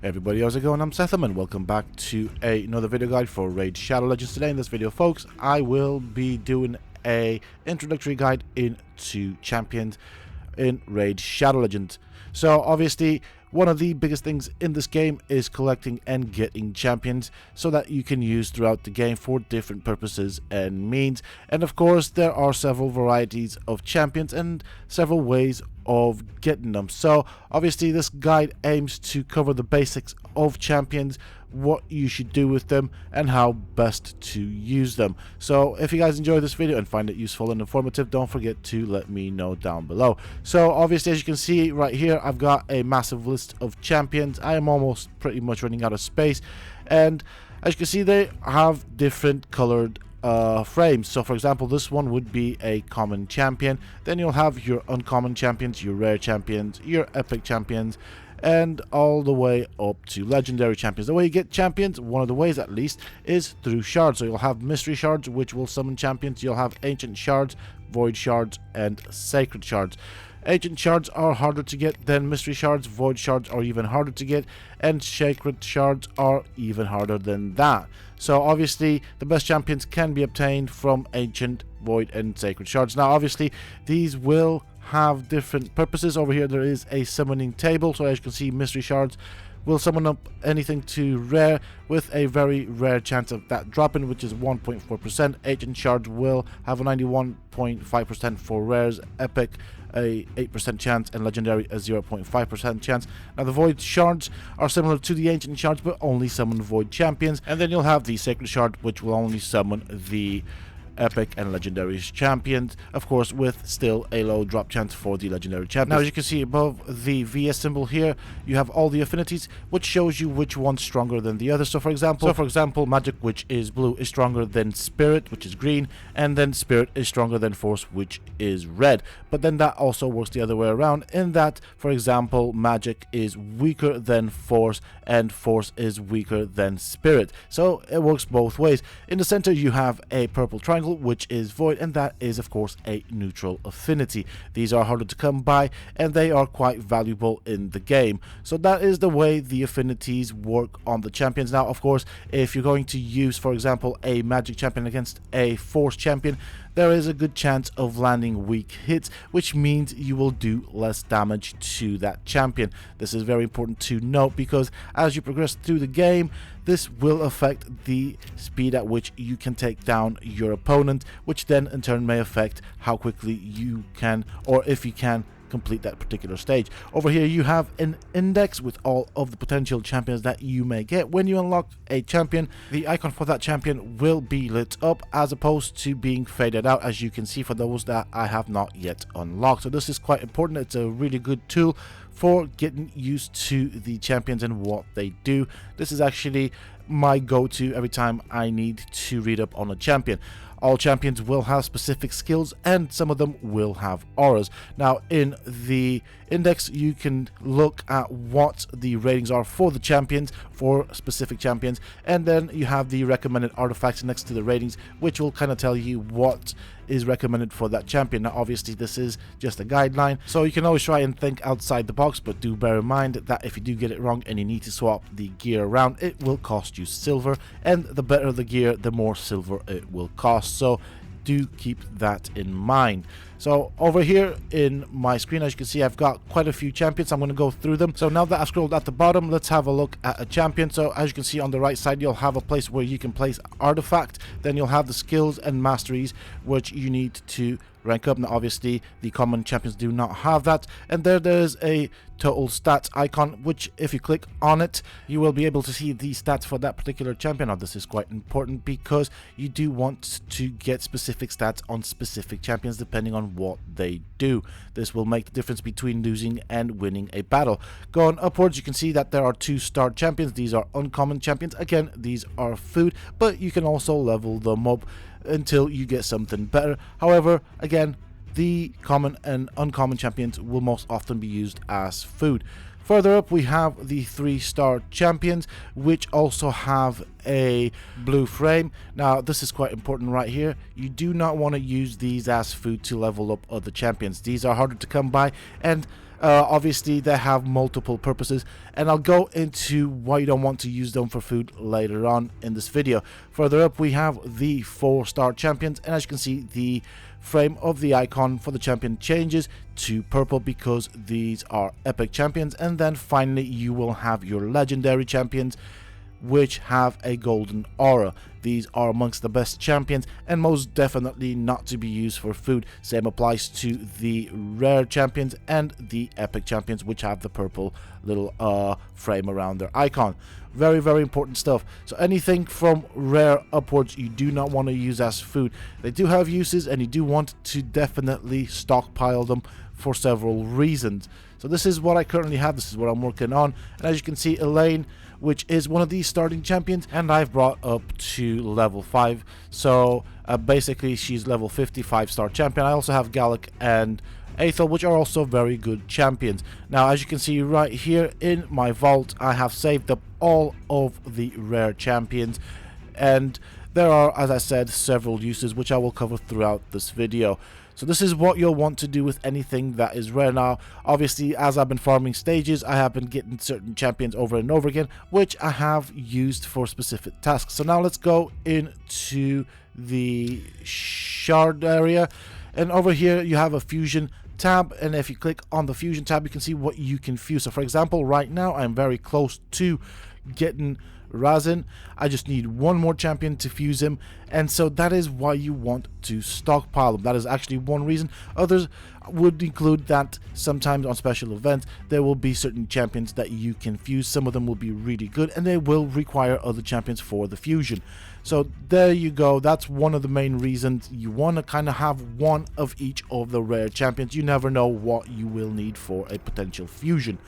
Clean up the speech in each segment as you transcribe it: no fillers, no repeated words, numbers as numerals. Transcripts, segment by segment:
Hey everybody, how's it going? I'm Sethum and welcome back to another video guide for Raid Shadow Legends. Today in this video, folks, I will be doing a introductory guide into champions in Raid Shadow Legends. So obviously, one of the biggest things in this game is collecting and getting champions so that you can use throughout the game for different purposes and means. And of course, there are several varieties of champions and several ways of getting them. So obviously this guide aims to cover the basics of champions, what you should do with them, and how best to use them. So if you guys enjoy this video and find it useful and informative, don't forget to let me know down below. So obviously, as you can see right here, I've got a massive list of champions. I am almost pretty much running out of space, and as you can see, they have different colored frames. So for example, this one would be a common champion. Then you'll have your uncommon champions, your rare champions, your epic champions, and all the way up to legendary champions. The way you get champions, one of the ways at least, is through shards. So you'll have mystery shards, which will summon champions. You'll have ancient shards, void shards, and sacred shards. Ancient shards are harder to get than mystery shards, void shards are even harder to get, and sacred shards are even harder than that. So obviously the best champions can be obtained from ancient, void, and sacred shards. Now obviously these will have different purposes. Over here there is a summoning table, so as you can see, mystery shards will summon up anything to rare with a very rare chance of that dropping, which is 1.4%. Ancient shards will have a 91.5% for rares, epic a 8% chance, and legendary a 0.5% chance. Now the void shards are similar to the ancient shards but only summon void champions, and then you'll have the sacred shard, which will only summon the epic and legendary champions, of course with still a low drop chance for the legendary champions. Now as you can see above the VS symbol here, you have all the affinities, which shows you which one's stronger than the other. So for example, magic, which is blue, is stronger than spirit, which is green, and then spirit is stronger than force, which is red. But then that also works the other way around, in that, for example, magic is weaker than force and force is weaker than spirit. So it works both ways. In the center you have a purple triangle, which is void, and that is of course a neutral affinity. These are harder to come by and they are quite valuable in the game. So that is the way the affinities work on the champions. Now of course, if you're going to use, for example, a magic champion against a force champion, there is a good chance of landing weak hits, which means you will do less damage to that champion. This is very important to note because as you progress through the game, this will affect the speed at which you can take down your opponent, which then in turn may affect how quickly you can, or if you can, complete that particular stage. Over here you have an index with all of the potential champions that you may get. When you unlock a champion, the icon for that champion will be lit up as opposed to being faded out, as you can see for those that I have not yet unlocked. So this is quite important. It's a really good tool for getting used to the champions and what they do. This is actually my go-to every time I need to read up on a champion. All champions will have specific skills and some of them will have auras. Now in the index you can look at what the ratings are for the champions, for specific champions, and then you have the recommended artifacts next to the ratings, which will kind of tell you what is recommended for that champion. Now obviously this is just a guideline, so you can always try and think outside the box, but do bear in mind that if you do get it wrong and you need to swap the gear around, it will cost you silver, and the better the gear, the more silver it will cost. So do keep that in mind. So over here in my screen, as you can see, I've got quite a few champions. I'm going to go through them. So now that I've scrolled at the bottom, let's have a look at a champion. So as you can see on the right side, you'll have a place where you can place artifact. Then you'll have the skills and masteries, which you need to rank up. Now obviously the common champions do not have that, and there's a total stats icon, which if you click on it, you will be able to see the stats for that particular champion. Now this is quite important because you do want to get specific stats on specific champions depending on what they do. This will make the difference between losing and winning a battle. Going upwards, you can see that there are 2-star champions. These are uncommon champions. Again, these are food, but you can also level them up until you get something better. However, again, the common and uncommon champions will most often be used as food. Further up we have the 3-star champions, which also have a blue frame. Now this is quite important right here. You do not want to use these as food to level up other champions. These are harder to come by, and Obviously they have multiple purposes, and I'll go into why you don't want to use them for food later on in this video. Further up we have the 4-star champions, and as you can see, the frame of the icon for the champion changes to purple because these are epic champions. And then finally you will have your legendary champions, which have a golden aura. These are amongst the best champions and most definitely not to be used for food. Same applies to the rare champions and the epic champions, which have the purple little frame around their icon. Very, very important stuff. So anything from rare upwards you do not want to use as food. They do have uses, and you do want to definitely stockpile them for several reasons. So this is what I currently have. This is what I'm working on, and as you can see, Elaine, which is one of these starting champions, and I've brought up to level 5. So basically she's level 55-star champion. I also have Gallic and Aethel, which are also very good champions. Now, as you can see right here in my vault, I have saved up all of the rare champions, and there are, as I said, several uses which I will cover throughout this video. So this is what you'll want to do with anything that is rare. Now, obviously, as I've been farming stages, I have been getting certain champions over and over again, which I have used for specific tasks. So now let's go into the shard area, and over here you have a fusion tab, and if you click on the fusion tab, you can see what you can fuse. So for example, right now I'm very close to getting Razin. I just need one more champion to fuse him, and so that is why you want to stockpile them. That is actually one reason. Others would include that sometimes on special events there will be certain champions that you can fuse. Some of them will be really good, and they will require other champions for the fusion. So there you go. That's one of the main reasons you want to kind of have one of each of the rare champions. You never know what you will need for a potential fusion.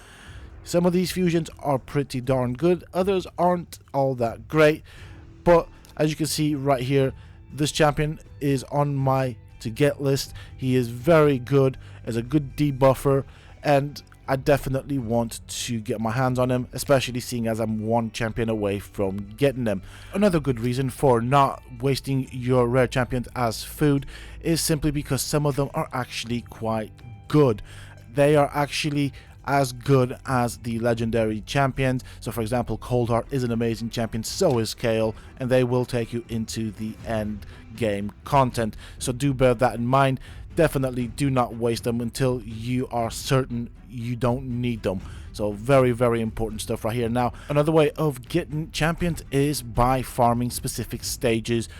Some of these fusions are pretty darn good, others aren't all that great, but as you can see right here, this champion is on my to get list. He is very good as a good debuffer, and I definitely want to get my hands on him, especially seeing as I'm one champion away from getting him. Another good reason for not wasting your rare champions as food is simply because some of them are actually quite good. They are actually as good as the legendary champions. So for example, Coldheart is an amazing champion, so is Kale, and they will take you into the end game content. So do bear that in mind. Definitely do not waste them until you are certain you don't need them. So very, very important stuff right here. Now, another way of getting champions is by farming specific stages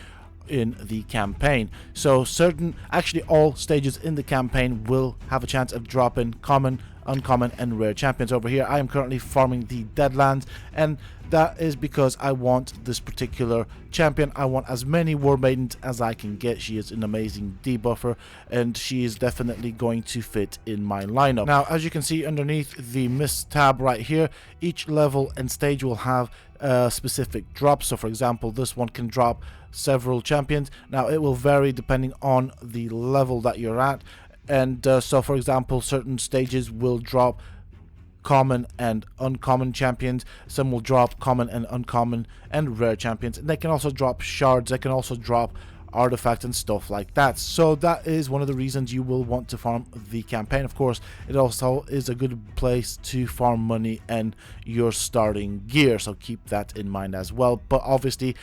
in the campaign. So actually all stages in the campaign will have a chance of dropping common, uncommon and rare champions. Over here I am currently farming the Deadlands, and that is because I want this particular champion. I want as many War Maidens as I can get. She is an amazing debuffer, and she is definitely going to fit in my lineup. Now, as you can see underneath the Mist tab right here, each level and stage will have specific drops. So for example, this one can drop several champions. Now it will vary depending on the level that you're at, and so for example, certain stages will drop common and uncommon champions. Some will drop common and uncommon and rare champions, and they can also drop shards. They can also drop artifacts and stuff like that. So that is one of the reasons you will want to farm the campaign. Of course, it also is a good place to farm money and your starting gear, so keep that in mind as well. But obviously,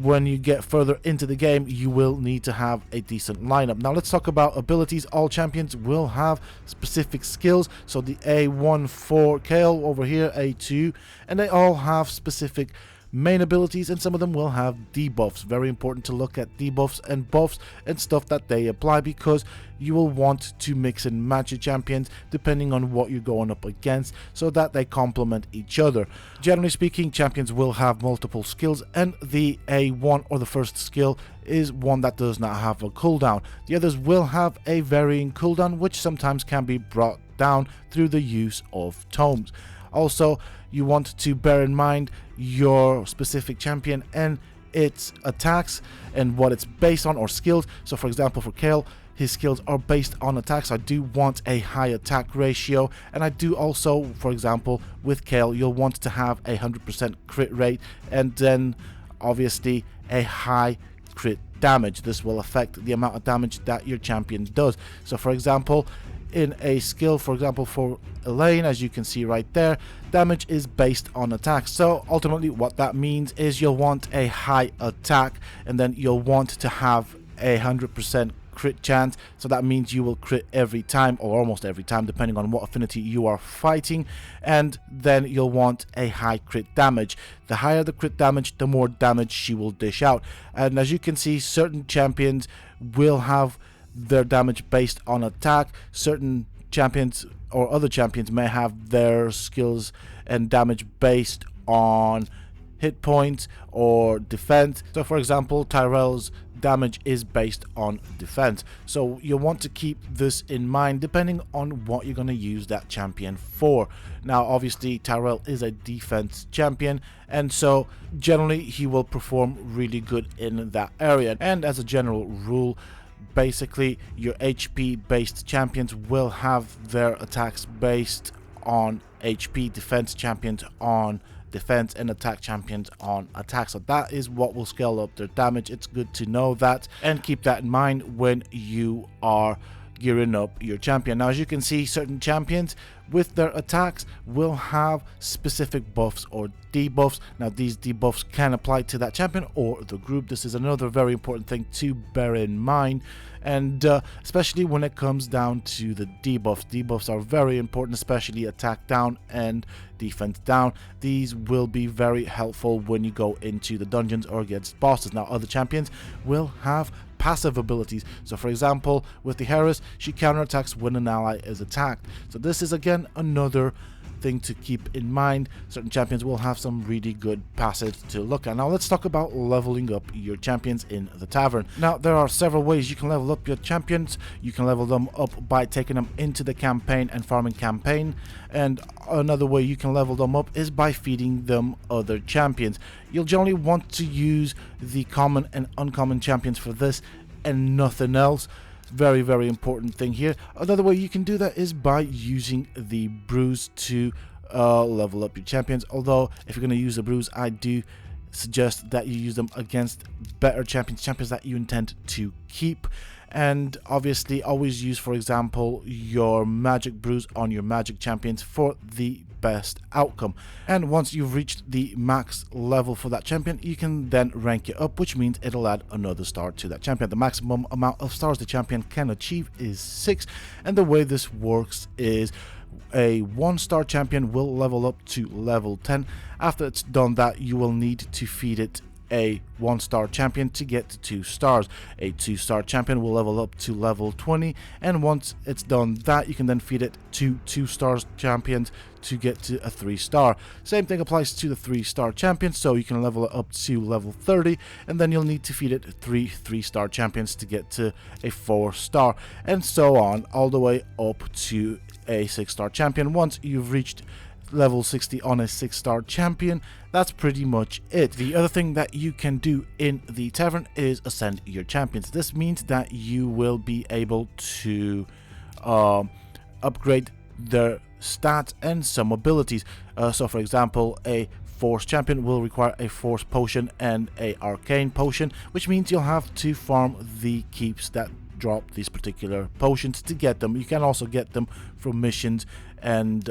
when you get further into the game, you will need to have a decent lineup. Now let's talk about abilities. All champions will have specific skills. So the A1 for Kale over here, A2, and they all have specific main abilities, and some of them will have debuffs. Very important to look at debuffs and buffs and stuff that they apply, because you will want to mix and match your champions depending on what you're going up against, so that they complement each other. Generally speaking, champions will have multiple skills, and the A1 or the first skill is one that does not have a cooldown. The others will have a varying cooldown, which sometimes can be brought down through the use of tomes. Also, you want to bear in mind your specific champion and its attacks and what it's based on, or skills. So for example, for Kale, his skills are based on attacks. I do want a high attack ratio, and I do also, for example, with Kale, you'll want to have a 100% crit rate, and then obviously a high crit damage. This will affect the amount of damage that your champion does. So for example, in a skill, for example, for Elaine, as you can see right there, damage is based on attack. So ultimately what that means is you'll want a high attack, and then you'll want to have 100% crit chance, so that means you will crit every time, or almost every time, depending on what affinity you are fighting. And then you'll want a high crit damage. The higher the crit damage, the more damage she will dish out. And as you can see, certain champions will have their damage based on attack. Certain champions or other champions may have their skills and damage based on hit points or defense. So for example, Tyrell's damage is based on defense, so you want to keep this in mind depending on what you're going to use that champion for. Now obviously Tyrell is a defense champion, and so generally he will perform really good in that area. And as a general rule, basically your HP based champions will have their attacks based on HP, defense champions on defense, and attack champions on attack. So that is what will scale up their damage. It's good to know that and keep that in mind when you are gearing up your champion. Now as you can see, certain champions with their attacks will have specific buffs or debuffs. Now these debuffs can apply to that champion or the group. This is another very important thing to bear in mind, and especially when it comes down to the debuffs. Debuffs are very important, especially attack down and defense down. These will be very helpful when you go into the dungeons or against bosses. Now other champions will have passive abilities. So for example, with the Harris, she counterattacks when an ally is attacked. So this is again another thing to keep in mind. Certain champions will have some really good passives to look at. Now let's talk about leveling up your champions in the tavern. Now there are several ways you can level up your champions. You can level them up by taking them into the campaign and farming campaign, and another way you can level them up is by feeding them other champions. You'll generally want to use the common and uncommon champions for this and nothing else. Very, very important thing here. Another way you can do that is by using the brews to level up your champions. Although if you're going to use the brews, I do suggest that you use them against better champions that you intend to keep. And obviously always use, for example, your magic brews on your magic champions for the best outcome. And once you've reached the max level for that champion, you can then rank it up, which means it'll add another star to that champion. The maximum amount of stars the champion can achieve is 6, and the way this works is a 1-star champion will level up to level 10. After it's done that, you will need to feed it a 1-star champion to get to 2 stars. A 2-star champion will level up to level 20, and once it's done that, you can then feed it to 2-star champions to get to a 3-star. Same thing applies to the 3-star champion, so you can level it up to level 30, and then you'll need to feed it 3-star champions to get to a 4-star, and so on all the way up to a 6-star champion. Once you've reached level 60 on a 6-star champion, that's pretty much it. The other thing that you can do in the tavern is ascend your champions. This means that you will be able to upgrade their stats and some abilities. So for example, a force champion will require a force potion and a arcane potion, which means you'll have to farm the keeps that drop these particular potions to get them. You can also get them from missions and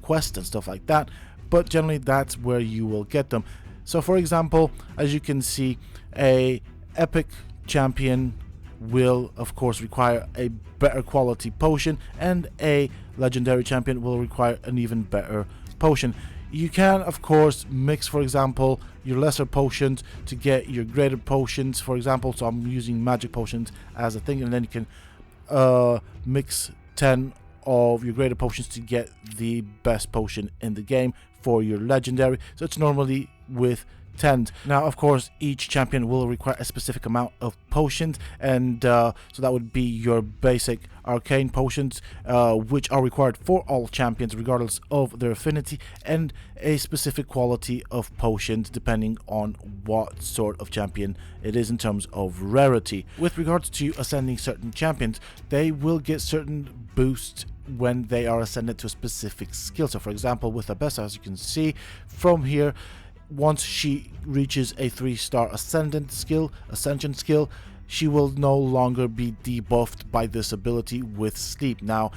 quests and stuff like that, but generally that's where you will get them. So for example, as you can see, a epic champion will of course require a better quality potion, and a legendary champion will require an even better potion. You can of course mix, for example, your lesser potions to get your greater potions, for example. So I'm using magic potions as a thing, and then you can mix 10 of your greater potions to get the best potion in the game for your legendary. So it's normally with 10. Now of course each champion will require a specific amount of potions, and so that would be your basic arcane potions, which are required for all champions regardless of their affinity, and a specific quality of potions depending on what sort of champion it is in terms of rarity. With regards to ascending certain champions, they will get certain boosts when they are ascended to a specific skill. So for example, with Abessa, as you can see from here, once she reaches a 3-star ascension skill, she will no longer be debuffed by this ability with sleep. Now,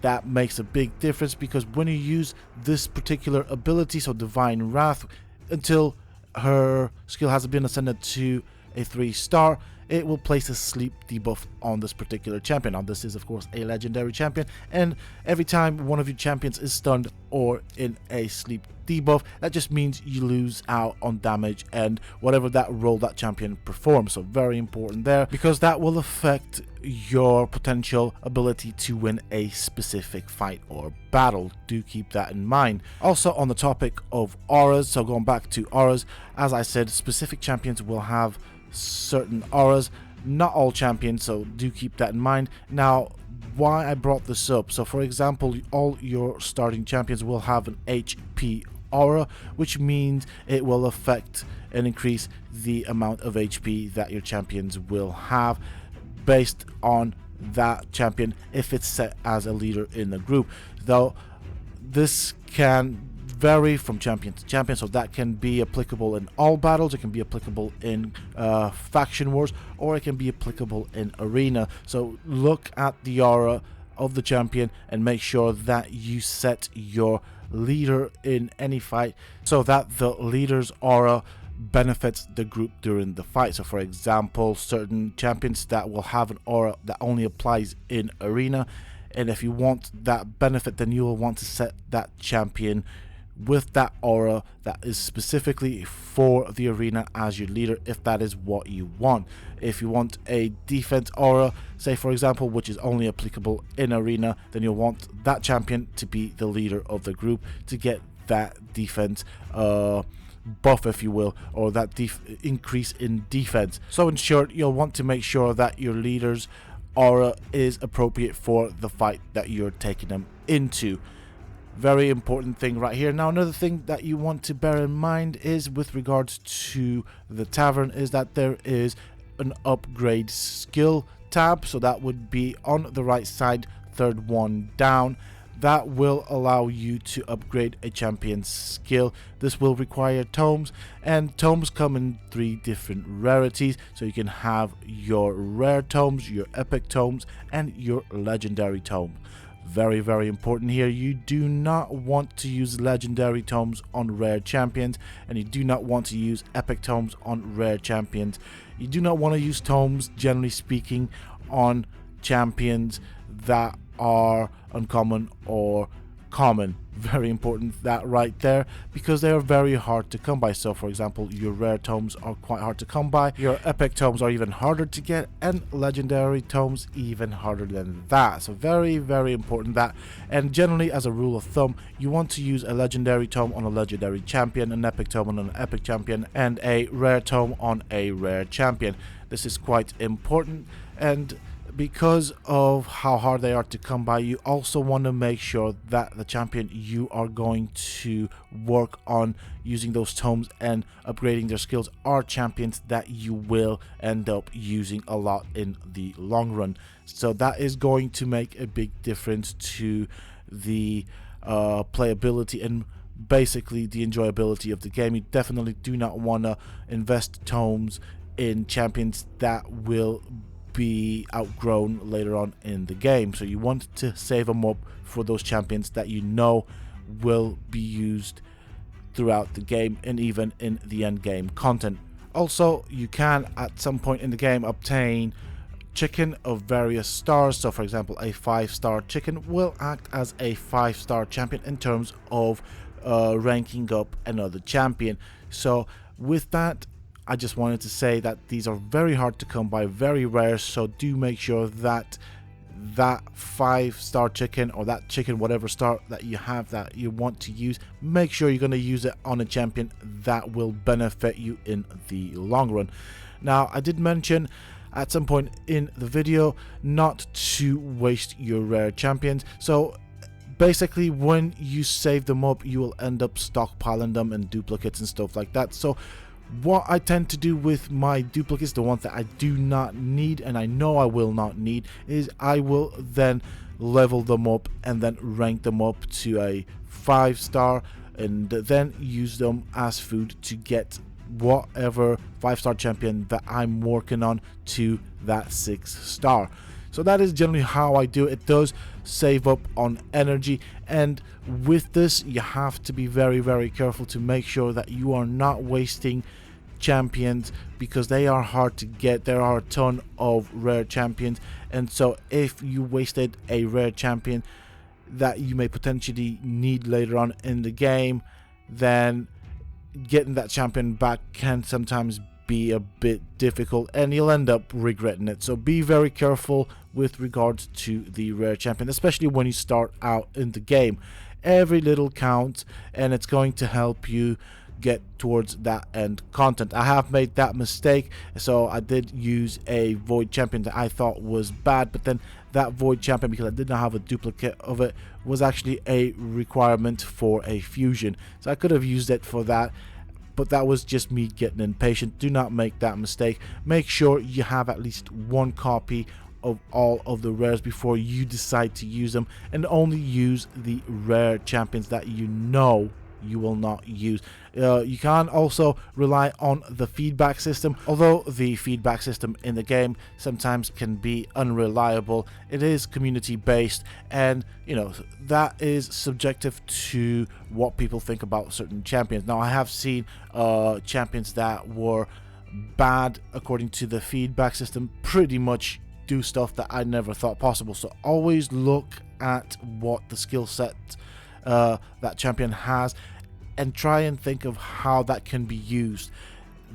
that makes a big difference because when you use this particular ability, so Divine Wrath, until her skill has been ascended to a 3-star, it will place a sleep debuff on this particular champion. Now, this is of course a legendary champion, and every time one of your champions is stunned or in a sleep debuff, that just means you lose out on damage and whatever that role that champion performs. So very important there, because that will affect your potential ability to win a specific fight or battle. Do keep that in mind. Also, on the topic of auras, so going back to auras, as I said, specific champions will have certain auras, not all champions, so do keep that in mind. Now, why I brought this up, so for example, all your starting champions will have an HP aura, which means it will affect and increase the amount of HP that your champions will have based on that champion if it's set as a leader in the group. Though this can vary from champion to champion, so that can be applicable in all battles, it can be applicable in faction wars, or it can be applicable in arena. So look at the aura of the champion and make sure that you set your leader in any fight so that the leader's aura benefits the group during the fight. So for example, certain champions that will have an aura that only applies in arena, and if you want that benefit, then you will want to set that champion with that aura that is specifically for the arena as your leader, if that is what you want. If you want a defense aura, say for example, which is only applicable in arena, then you'll want that champion to be the leader of the group to get that defense buff, if you will, or that increase in defense. So in short, you'll want to make sure that your leader's aura is appropriate for the fight that you're taking them into. Very important thing right here. Now, another thing that you want to bear in mind is with regards to the tavern is that there is an upgrade skill tab, so that would be on the right side, third one down. That will allow you to upgrade a champion's skill. This will require tomes, and tomes come in 3 different rarities, so you can have your rare tomes, your epic tomes, and your legendary tome. Very, very important here. You do not want to use legendary tomes on rare champions, and you do not want to use epic tomes on rare champions. You do not want to use tomes, generally speaking, on champions that are uncommon or common. Very important that right there, because they are very hard to come by. So for example, your rare tomes are quite hard to come by, your epic tomes are even harder to get, and legendary tomes even harder than that. So very, very important that. And generally, as a rule of thumb, you want to use a legendary tome on a legendary champion, an epic tome on an epic champion, and a rare tome on a rare champion. This is quite important, and because of how hard they are to come by, you also want to make sure that the champion you are going to work on using those tomes and upgrading their skills are champions that you will end up using a lot in the long run. So that is going to make a big difference to the playability and basically the enjoyability of the game. You definitely do not want to invest tomes in champions that will be outgrown later on in the game. So you want to save them up for those champions that you know will be used throughout the game and even in the end game content. Also, you can at some point in the game obtain chicken of various stars. So for example, a 5-star chicken will act as a 5-star champion in terms of ranking up another champion. So with that, I just wanted to say that these are very hard to come by, very rare, so do make sure that that 5-star chicken or that chicken, whatever star that you have that you want to use, make sure you're going to use it on a champion that will benefit you in the long run. Now, I did mention at some point in the video not to waste your rare champions, so basically when you save them up, you will end up stockpiling them and duplicates and stuff like that. So what I tend to do with my duplicates, the ones that I do not need and I know I will not need, is I will then level them up and then rank them up to a 5-star and then use them as food to get whatever 5-star champion that I'm working on to that 6-star. So that is generally how I do it. It does save up on energy, and with this you have to be very, very careful to make sure that you are not wasting champions, because they are hard to get. There are a ton of rare champions, and so if you wasted a rare champion that you may potentially need later on in the game, then getting that champion back can sometimes be a bit difficult, and you'll end up regretting it. So be very careful with regards to the rare champion, especially when you start out in the game. Every little counts, and it's going to help you get towards that end content. I have made that mistake, so I did use a void champion that I thought was bad, but then that void champion, because I did not have a duplicate of it, was actually a requirement for a fusion, so I could have used it for that, but that was just me getting impatient. Do not make that mistake. Make sure you have at least one copy of all of the rares before you decide to use them, and only use the rare champions that you know you will not use. You can also rely on the feedback system. Although the feedback system in the game sometimes can be unreliable, it is community based, and you know that is subjective to what people think about certain champions. Now I have seen champions that were bad according to the feedback system pretty much do stuff that I never thought possible. So always look at what the skill set that champion has, and try and think of how that can be used.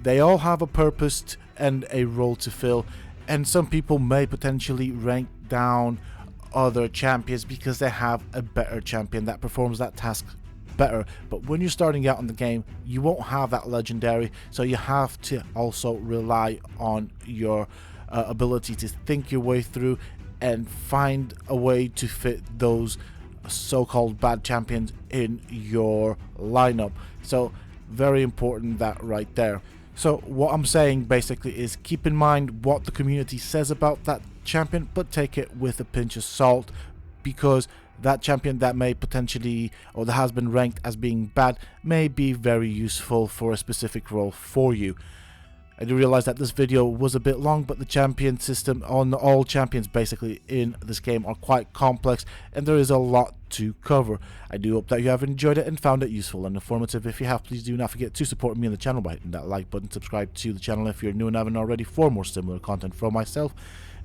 They all have a purpose and a role to fill, and some people may potentially rank down other champions because they have a better champion that performs that task better. But when you're starting out in the game, you won't have that legendary, so you have to also rely on your ability to think your way through and find a way to fit those so-called bad champions in your lineup. So very important, that right there. So what I'm saying basically is keep in mind what the community says about that champion, but take it with a pinch of salt, because that champion that may potentially, or that has been ranked as being bad, may be very useful for a specific role for you. I do realize that this video was a bit long, but the champion system on all champions basically in this game are quite complex, and there is a lot to cover. I do hope that you have enjoyed it and found it useful and informative. If you have, please do not forget to support me on the channel by hitting that like button. Subscribe to the channel if you're new and haven't already for more similar content from myself.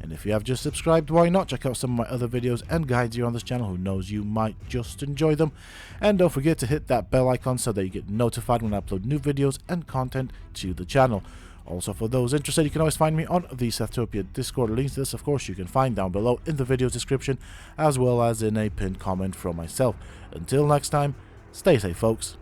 And if you have just subscribed, why not check out some of my other videos and guides here on this channel. Who knows, you might just enjoy them. And don't forget to hit that bell icon so that you get notified when I upload new videos and content to the channel. Also, for those interested, you can always find me on the Sethtopia Discord. Links to this, of course, you can find down below in the video description, as well as in a pinned comment from myself. Until next time, stay safe, folks.